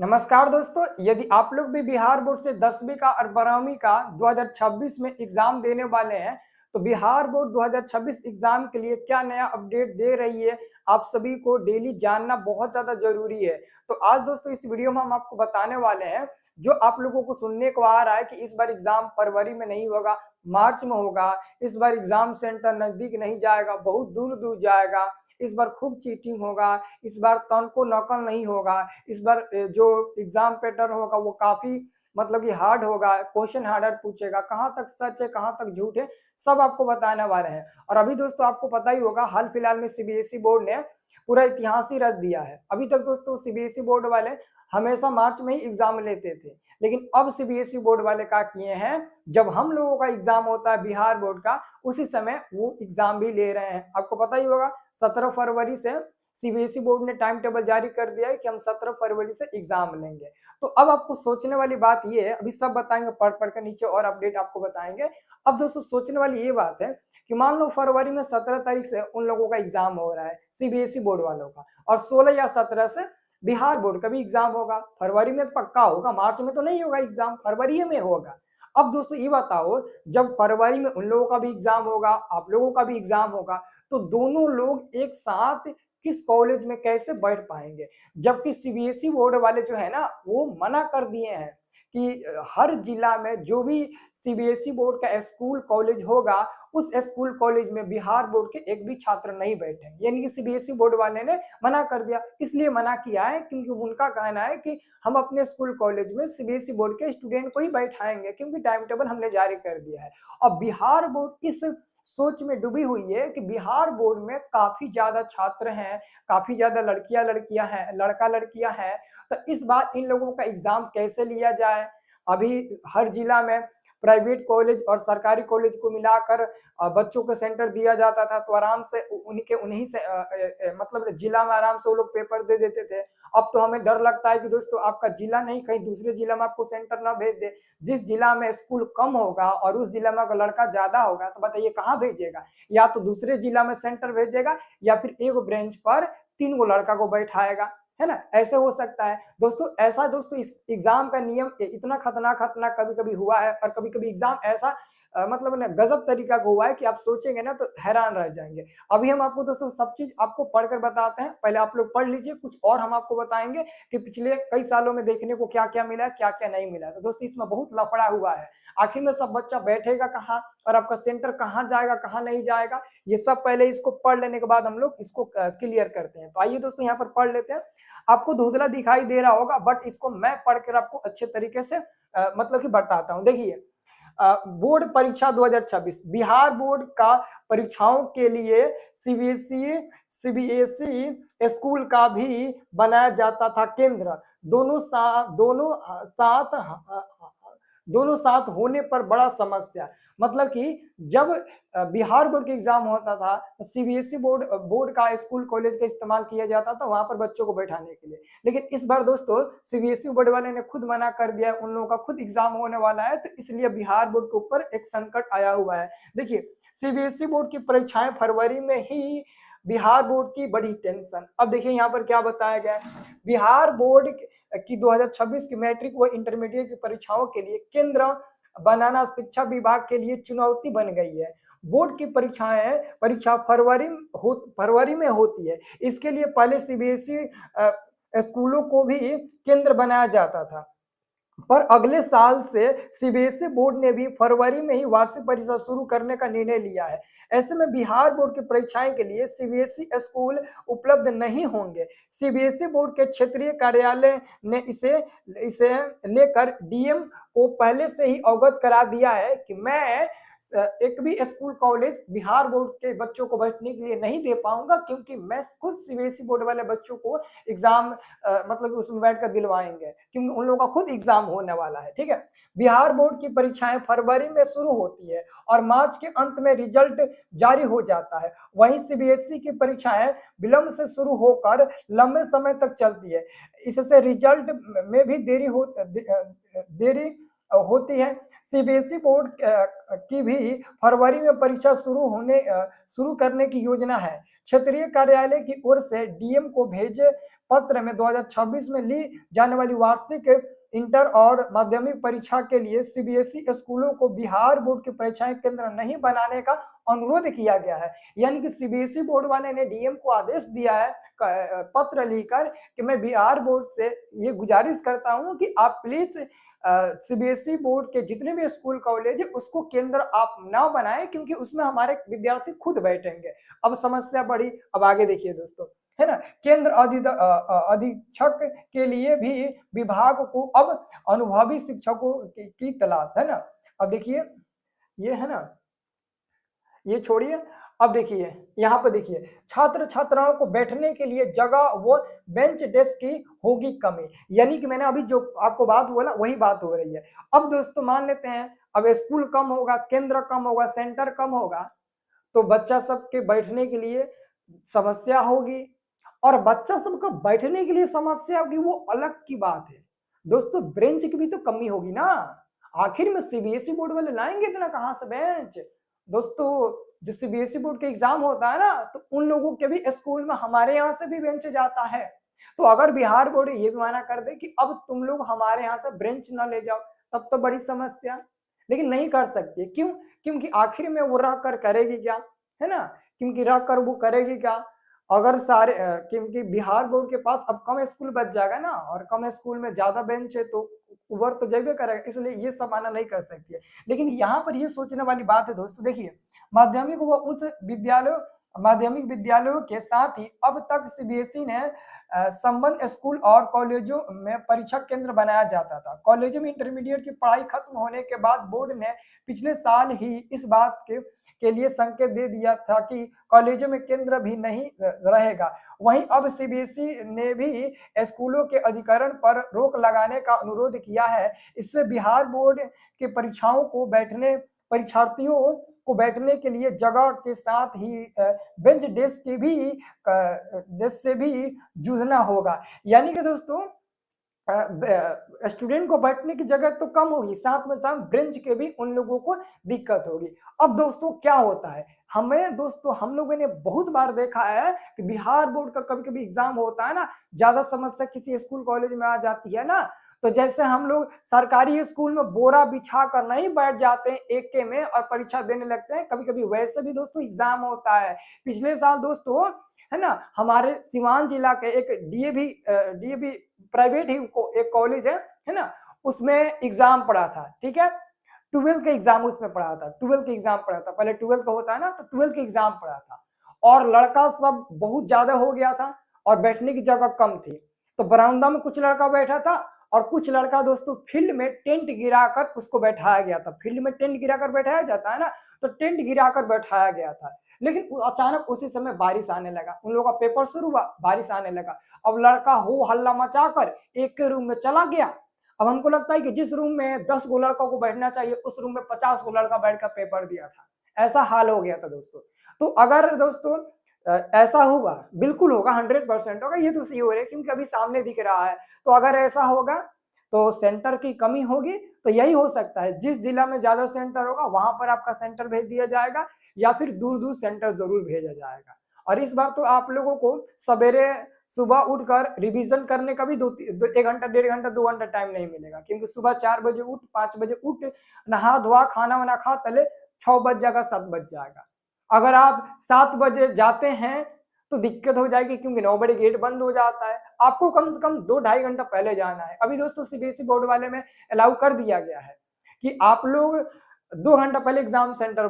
नमस्कार दोस्तों, यदि आप लोग भी बिहार बोर्ड से 10वीं का और 12वीं का 2026 में एग्जाम देने वाले हैं, तो बिहार बोर्ड 2026 एग्जाम के लिए क्या नया अपडेट दे रही है, आप सभी को डेली जानना बहुत ज्यादा जरूरी है। तो आज दोस्तों इस वीडियो में हम आपको बताने वाले हैं, जो आप लोगों को सुनने को आ रहा है कि इस बार एग्जाम फरवरी में नहीं होगा, मार्च में होगा। इस बार एग्जाम सेंटर नजदीक नहीं जाएगा, बहुत दूर दूर जाएगा। इस बार खूब चीटिंग होगा, इस बार तन को नकल नहीं होगा। इस बार जो एग्जाम पैटर्न होगा वो काफी मतलब कि हार्ड होगा, क्वेश्चन हार्डर पूछेगा, कहाँ तक सच है कहाँ तक झूठ है, सब आपको बताने वाले हैं। और अभी दोस्तों आपको पता ही होगा, हाल फिलहाल में सीबीएसई बोर्ड ने पूरा इतिहास ही रच दिया है। अभी तक दोस्तों सीबीएसई बोर्ड वाले हमेशा मार्च में ही एग्जाम लेते थे, लेकिन अब सीबीएसई बोर्ड वाले क्या किए हैं, जब हम लोगों का एग्जाम होता है बिहार बोर्ड का, उसी समय वो एग्जाम भी ले रहे हैं। आपको पता ही होगा 17 फरवरी से सीबीएसई बोर्ड ने टाइम टेबल जारी कर दिया है कि हम 17 फरवरी से एग्जाम लेंगे। तो अब आपको सोचने वाली बात ये है, अभी सब बताएंगे पढ़ पढ़ कर, नीचे और अपडेट आपको बताएंगे। अब दोस्तों सोचने वाली ये बात है कि मान लो फरवरी में 17 तारीख से उन लोगों का एग्जाम हो रहा है सीबीएसई बोर्ड वालों का, और 16 या 17 से बिहार बोर्ड का भी एग्जाम होगा। फरवरी में तो पक्का होगा, मार्च में तो नहीं होगा एग्जाम, फरवरी में होगा। अब दोस्तों ये बताओ, जब फरवरी में उन लोगों का भी एग्जाम होगा, आप लोगों का भी एग्जाम होगा, तो दोनों लोग एक साथ किस कॉलेज में कैसे बैठ पाएंगे? जबकि सीबीएसई बोर्ड वाले जो है ना, वो मना कर दिए हैं कि हर जिला में जो भी सीबीएसई बोर्ड का स्कूल कॉलेज होगा, उस स्कूल कॉलेज में बिहार बोर्ड के एक भी छात्र नहीं बैठेंगे। यानी कि सीबीएसई बोर्ड वाले ने मना कर दिया। इसलिए मना किया है क्योंकि उनका कहना है कि हम अपने स्कूल कॉलेज में सीबीएसई बोर्ड के स्टूडेंट को ही बैठाएंगे, क्योंकि टाइम टेबल हमने जारी कर दिया है। और बिहार बोर्ड इस सोच में डूबी हुई है कि बिहार बोर्ड में काफी ज्यादा छात्र हैं, काफी ज्यादा लड़कियां हैं, लड़का लड़कियां हैं। तो इस बार इन लोगों का एग्जाम कैसे लिया जाए? अभी हर जिला में प्राइवेट कॉलेज और सरकारी कॉलेज को मिलाकर बच्चों को सेंटर दिया जाता था, तो आराम से उन्हीं से मतलब जिला में आराम से वो लोग पेपर दे देते थे। अब तो हमें डर लगता है कि दोस्तों आपका जिला नहीं, कहीं दूसरे जिला में आपको सेंटर ना भेज दे। जिस जिला में स्कूल कम होगा और उस जिला में अगर लड़का ज्यादा होगा, तो बताइए कहाँ भेजेगा? या तो दूसरे जिला में सेंटर भेजेगा, या फिर एक ब्रेंच पर 3 गो लड़का को बैठाएगा, है ना? ऐसे हो सकता है दोस्तों। ऐसा दोस्तों इस एग्जाम का नियम इतना खतरनाक खतरनाक कभी कभी हुआ है, और कभी कभी एग्जाम ऐसा मतलब ना गजब तरीका का हुआ है कि आप सोचेंगे ना तो हैरान रह जाएंगे। अभी हम आपको दोस्तों सब चीज आपको पढ़कर बताते हैं, पहले आप लोग पढ़ लीजिए, कुछ और हम आपको बताएंगे कि पिछले कई सालों में देखने को क्या क्या मिला है, क्या क्या नहीं मिला है। तो दोस्तों इसमें बहुत लफड़ा हुआ है, आखिर में सब बच्चा बैठेगा कहाँ, और आपका सेंटर कहाँ जाएगा कहाँ नहीं जाएगा, ये सब पहले इसको पढ़ लेने के बाद हम लोग इसको क्लियर करते हैं। तो आइए दोस्तों यहाँ पर पढ़ लेते हैं। आपको धुंधला दिखाई दे रहा होगा, बट इसको मैं पढ़कर आपको अच्छे तरीके से मतलब कि बताता हूँ। देखिए, बोर्ड परीक्षा 2026 बिहार बोर्ड का परीक्षाओं के लिए सीबीएसई स्कूल का भी बनाया जाता था केंद्र। दोनों साथ होने पर बड़ा समस्या। मतलब कि जब बिहार बोर्ड के एग्जाम होता था, तो सीबीएसई बोर्ड का स्कूल कॉलेज का इस्तेमाल किया जाता था वहां पर बच्चों को बैठाने के लिए। लेकिन इस बार दोस्तों सीबीएसई बोर्ड वाले ने खुद मना कर दिया, उन लोगों का खुद एग्जाम होने वाला है, तो इसलिए बिहार बोर्ड के ऊपर एक संकट आया हुआ है। देखिए, सीबीएसई बोर्ड की परीक्षाएं फरवरी में ही, बिहार बोर्ड की बड़ी टेंशन। अब देखिए यहाँ पर क्या बताया गया है, बिहार बोर्ड की 2026 की मैट्रिक व इंटरमीडिएट की परीक्षाओं के लिए केंद्र बनाना शिक्षा विभाग के लिए चुनौती बन गई है। बोर्ड की परीक्षा फरवरी में होती है। इसके लिए पहले सीबीएसई स्कूलों को भी केंद्र बनाया जाता था, पर अगले साल से सीबीएसई बोर्ड ने भी फरवरी में ही वार्षिक परीक्षा शुरू करने का निर्णय लिया है। ऐसे में बिहार बोर्ड की परीक्षाएं के लिए सीबीएसई स्कूल उपलब्ध नहीं होंगे। सीबीएसई बोर्ड के क्षेत्रीय कार्यालय ने इसे इसे लेकर डीएम को पहले से ही अवगत करा दिया है कि मैं एक भी स्कूल कॉलेज बिहार बोर्ड के बच्चों को बैठने के लिए नहीं दे पाऊंगा, क्योंकि मैं खुद सीबीएसई बोर्ड वाले बच्चों को एग्जाम मतलब उसमें बैठकर दिलवाएंगे, क्योंकि उन लोगों का खुद एग्जाम होने वाला है। ठीक है, बिहार बोर्ड की परीक्षाएं फरवरी में शुरू होती है और मार्च के अंत में रिजल्ट जारी हो जाता है। वहीं सीबीएसई की परीक्षाएं विलंब से शुरू होकर लंबे समय तक चलती है। इससे रिजल्ट में भी देरी होती है। सीबीएसई बोर्ड की भी फरवरी में परीक्षा शुरू करने की योजना है, क्षेत्रीय कार्यालय की ओर से डीएम को भेजे पत्र में 2026 में ली जाने वाली वार्षिक इंटर और माध्यमिक परीक्षा के लिए सीबीएसई स्कूलों को बिहार बोर्ड की परीक्षाएं केंद्र नहीं बनाने का अनुरोध किया गया है। यानी कि सीबीएसई बोर्ड वाले ने डीएम को आदेश दिया है पत्र लिखकर कि मैं बिहार बोर्ड से ये गुजारिश करता हूं कि आप प्लीज सीबीएसई बोर्ड के जितने भी स्कूल कॉलेज है उसको केंद्र आप ना बनाएं, क्योंकि उसमें हमारे विद्यार्थी खुद बैठेंगे। अब समस्या बढ़ी। अब आगे देखिए दोस्तों, है ना, केंद्र अधीक्षक के लिए भी विभाग को अब अनुभवी शिक्षकों की तलाश है ना। अब देखिए ये है ना, ये छोड़िए। अब देखिए यहाँ पर देखिए, छात्र छात्राओं को बैठने के लिए जगह वो बेंच डेस्क की होगी कमी। यानी कि मैंने अभी जो आपको बात बोला वही बात हो रही है। अब दोस्तों मान लेते हैं अब स्कूल कम होगा, केंद्र कम होगा, सेंटर कम होगा, तो बच्चा सबके बैठने के लिए समस्या होगी। और बच्चा सबका बैठने के लिए समस्या होगी वो अलग की बात है दोस्तों, बेंच की भी तो कमी होगी ना। आखिर में सीबीएसई बोर्ड वाले लाएंगे इतना कहां से बेंच दोस्तों। जो सीबीएसई बोर्ड के एग्जाम होता है ना, तो उन लोगों के भी स्कूल में हमारे यहाँ से भी बेंच जाता है। तो अगर बिहार बोर्ड ये भी माना कर दे कि अब तुम लोग हमारे यहाँ से बेंच ना ले जाओ, तब तो बड़ी समस्या। लेकिन नहीं कर सकती, क्यों? क्योंकि आखिर में वो रह कर करेगी क्या, है ना, क्योंकि रह कर वो करेगी क्या। अगर सारे क्योंकि बिहार बोर्ड के पास अब कम स्कूल बच जाएगा ना, और कम स्कूल में ज्यादा बेंच है तो उबर तो जैबे करेगा, इसलिए ये सब माना नहीं कर सकती है। लेकिन यहाँ पर ये सोचने वाली बात है दोस्तों, देखिए माध्यमिक व उच्च विद्यालयों माध्यमिक विद्यालयों के साथ ही अब तक सीबीएसई ने संबंध स्कूल और कॉलेजों में परीक्षा केंद्र बनाया जाता था। कॉलेजों में इंटरमीडिएट की पढ़ाई खत्म होने के बाद बोर्ड ने पिछले साल ही इस बात के लिए संकेत दे दिया था कि कॉलेजों में केंद्र भी नहीं रहेगा। वहीं अब सीबीएसई ने भी स्कूलों के अधिकरण पर रोक लगाने का अनुरोध किया है। इससे बिहार बोर्ड के परीक्षार्थियों को बैठने के लिए जगह के साथ ही बेंच डेस्क की भी डेस्क से भी जूझना होगा। यानी कि दोस्तों स्टूडेंट को बैठने की जगह तो कम होगी, साथ में साथ बेंच के भी उन लोगों को दिक्कत होगी। अब दोस्तों क्या होता है, हम लोगों ने बहुत बार देखा है कि बिहार बोर्ड का कभी कभी एग्जाम होता है ना, ज्यादा समस्या किसी स्कूल कॉलेज में आ जाती है ना, तो जैसे हम लोग सरकारी स्कूल में बोरा बिछा कर नहीं बैठ जाते हैं एके में और परीक्षा देने लगते हैं, कभी कभी वैसे भी दोस्तों एग्जाम होता है। पिछले साल दोस्तों, है ना, हमारे सिवान जिला के एक डीएवी प्राइवेट ही एक कॉलेज है ना, उसमें एग्जाम पड़ा था। ठीक है, 12 का एग्जाम उसमें पड़ा था, 12 का एग्जाम पड़ा था, पहले 12 का होता है ना, तो 12 का एग्जाम पड़ा था। और लड़का सब बहुत ज्यादा हो गया था और बैठने की जगह कम थी, तो बरामदा में कुछ लड़का बैठा था और कुछ लड़का दोस्तों फील्ड में टेंट गिराकर उसको बैठाया गया था। फील्ड में टेंट गिराकर बैठाया जाता है ना, तो टेंट गिराकर बैठाया गया था। लेकिन अचानक उसी समय बारिश आने लगा, उन लोगों का पेपर शुरू हुआ, बारिश आने लगा। अब लड़का हो हल्ला मचाकर एक के रूम में चला गया। अब हमको लगता है कि जिस रूम में 10 गो लड़कों को बैठना चाहिए, उस रूम में 50 गो लड़का बैठकर पेपर दिया था। ऐसा हाल हो गया था दोस्तों। तो अगर दोस्तों ऐसा हुआ, बिल्कुल होगा, 100% होगा, ये तो सही हो रहा है क्योंकि अभी सामने दिख रहा है। तो अगर ऐसा होगा तो सेंटर की कमी होगी। तो यही हो सकता है, जिस जिला में ज्यादा सेंटर होगा वहां पर आपका सेंटर भेज दिया जाएगा, या फिर दूर दूर सेंटर जरूर भेजा जाएगा। और इस बार तो आप लोगों को सवेरे सुबह उठकर रिवीजन करने का भी 1 घंटा 1.5 घंटा 2 घंटा टाइम नहीं मिलेगा, क्योंकि सुबह 4 बजे उठ, 5 बजे उठ, नहा धोआ, खाना वाना खा, तले 6 बज जाएगा, 7 बज जाएगा। अगर आप 7 बजे जाते हैं तो दिक्कत हो जाएगी, क्योंकि 9 बजे गेट बंद हो जाता है। आपको कम से कम 2-2.5 घंटा पहले जाना है। अभी दोस्तों सीबीएसई बोर्ड वाले में अलाउ कर दिया गया है कि आप लोग 2 घंटा पहले एग्जाम सेंटर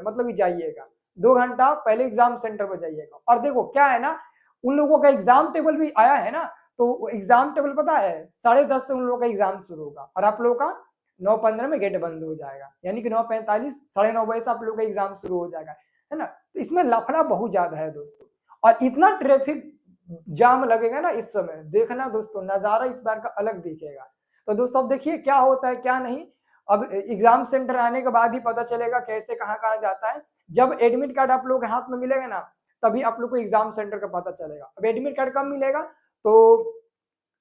मतलब जाइएगा, 2 घंटा पहले एग्जाम सेंटर पर जाइएगा। और देखो क्या है ना, उन लोगों का एग्जाम टेबल भी आया है ना, तो एग्जाम टेबल पता है 10:30 से उन लोगों का एग्जाम शुरू होगा और आप लोगों का 9:15 में गेट बंद हो जाएगा, यानी कि 9:45 9:30 बजे से आप लोगों का एग्जाम शुरू हो जाएगा, है ना। तो इसमें लफड़ा बहुत ज्यादा है दोस्तों, और इतना ट्रैफिक जाम लगेगा ना इस समय, देखना दोस्तों नजारा इस बार का अलग दिखेगा। तो दोस्तों अब देखिए क्या होता है क्या नहीं। अब एग्जाम सेंटर आने के बाद ही पता चलेगा कैसे कहाँ कहाँ जाता है। जब एडमिट कार्ड आप लोग के हाथ में मिलेगा ना, तभी आप लोग को एग्जाम सेंटर का पता चलेगा। अब एडमिट कार्ड कब मिलेगा, तो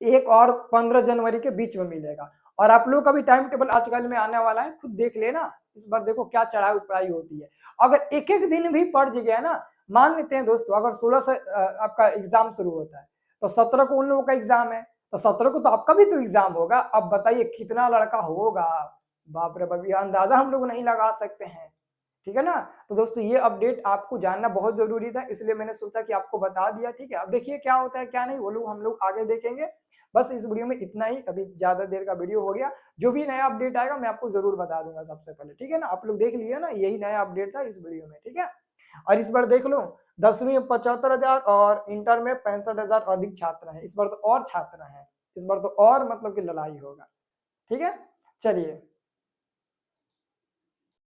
1 और 15 जनवरी के बीच में मिलेगा। और आप लोग का भी टाइम टेबल आजकल में आने वाला है, खुद देख लेना। इस बार देखो क्या चढ़ाई उपड़ाई होती है। अगर एक एक दिन भी पड़ गया ना, मान लेते हैं दोस्तों अगर 16 से आपका एग्जाम शुरू होता है तो 17 को उन लोगों का एग्जाम है, तो 17 को तो आपका भी तो एग्जाम होगा। अब बताइए कितना लड़का होगा, बाप रे बाप, ये अंदाजा हम लोग नहीं लगा सकते हैं, ठीक है ना। तो दोस्तों ये अपडेट आपको जानना बहुत जरूरी था, इसलिए मैंने सोचा कि आपको बता दिया, ठीक है। अब देखिए क्या होता है क्या नहीं, वो लोग हम लोग आगे देखेंगे। बस इस वीडियो में इतना ही, अभी ज्यादा देर का वीडियो हो गया। जो भी नया अपडेट आएगा मैं आपको जरूर बता दूंगा सबसे पहले, ठीक है ना। आप लोग देख लिए ना, यही नया अपडेट था इस वीडियो में, ठीक है। और इस बार देख लो 10वीं में 75,000 और इंटर में 65,000 अधिक छात्र हैं, इस बार तो और छात्र हैं, इस बार तो और मतलब कि लड़ाई होगा, ठीक है। चलिए।